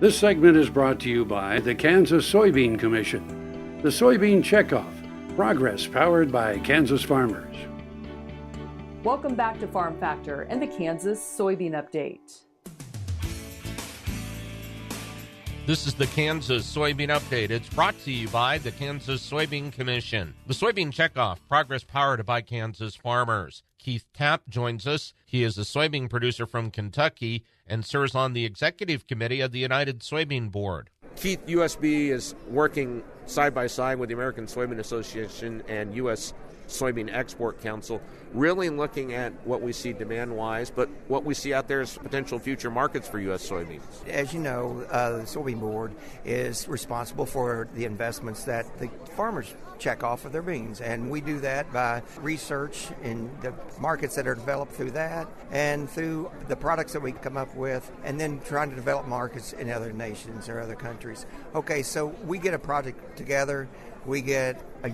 This segment is brought to you by the Kansas Soybean Commission. The Soybean Checkoff. Progress powered by Kansas farmers. Welcome back to Farm Factor and the Kansas Soybean Update. This is the Kansas Soybean Update. It's brought to you by the Kansas Soybean Commission. The Soybean Checkoff, progress powered by Kansas farmers. Keith Tapp joins us. He is a soybean producer from Kentucky and serves on the executive committee of the United Soybean Board. Keith, USB is working side by side with the American Soybean Association and U.S. Soybean Export Council, really looking at what we see demand-wise, but what we see out there is potential future markets for U.S. soybeans. As you know, the Soybean Board is responsible for the investments that the farmers check off of their beans, and we do that by research in the markets that are developed through that and through the products that we come up with, and then trying to develop markets in other nations or other countries. Okay, so we get a project together, we get a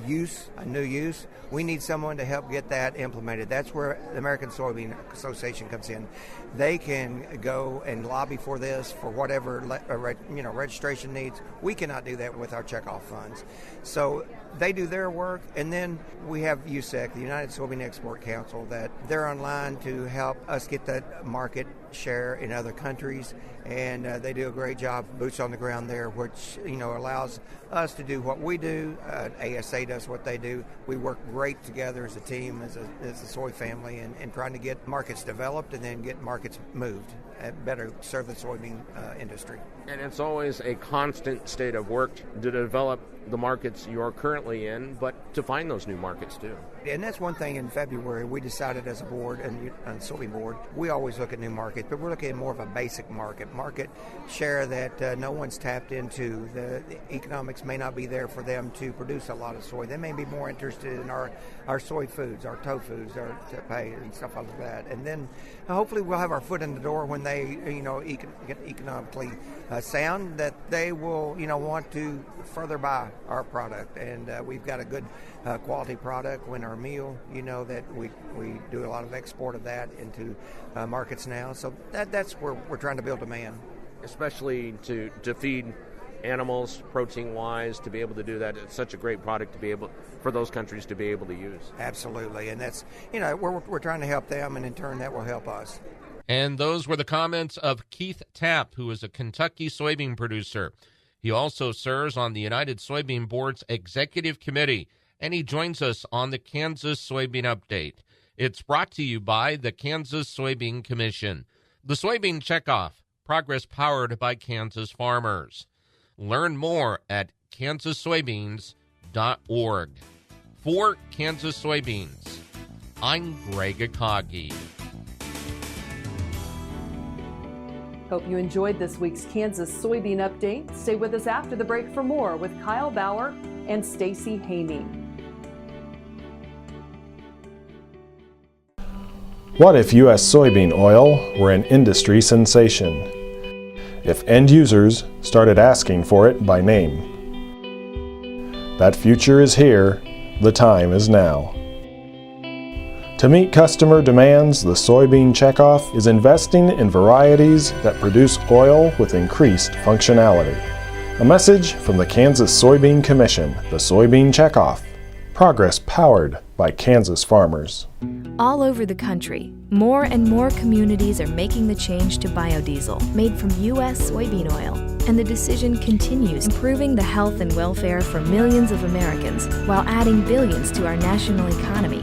new use. We need someone to help get that implemented. That's where the American Soybean Association comes in. They can go and lobby for this for whatever registration needs. We cannot do that with our checkoff funds. So they do their work, and then we have USEC, the United Soybean Export Council, that they're online to help us get that market share in other countries, and they do a great job, boots on the ground there, which allows us to do what we do. ASA does what they do. We work great together as a team, as a soy family, and trying to get markets developed and then get markets moved and better serve the soybean industry. And it's always a constant state of work to develop the markets you're currently in, but to find those new markets too. And that's one thing in February we decided as a board and Soybean Board, we always look at new markets, but we're looking at more of a basic market share that no one's tapped into. The economics may not be there for them to produce a lot of soy. They may be more interested in our soy foods, our tofus, our tempeh, and stuff like that. And then hopefully we'll have our foot in the door when they get economically sound, that they will want to further buy our product. And we've got a good quality product. When our meal, that we do a lot of export of that into markets now. So that's where we're trying to build demand. Especially to feed animals, protein-wise, to be able to do that. It's such a great product to be able for those countries to be able to use. Absolutely, and that's we're trying to help them, and in turn that will help us. And those were the comments of Keith Tapp, who is a Kentucky soybean producer. He also serves on the United Soybean Board's executive committee, and he joins us on the Kansas Soybean Update. It's brought to you by the Kansas Soybean Commission. The Soybean Checkoff, progress powered by Kansas farmers. Learn more at kansassoybeans.org. For Kansas Soybeans, I'm Greg Akagi. Hope you enjoyed this week's Kansas Soybean Update. Stay with us after the break for more with Kyle Bauer and Stacy Hamey. What if U.S. soybean oil were an industry sensation? If end users started asking for it by name? That future is here. The time is now. To meet customer demands, the Soybean Checkoff is investing in varieties that produce oil with increased functionality. A message from the Kansas Soybean Commission, the Soybean Checkoff. Progress powered by Kansas farmers. All over the country, more and more communities are making the change to biodiesel made from U.S. soybean oil. And the decision continues, improving the health and welfare for millions of Americans while adding billions to our national economy.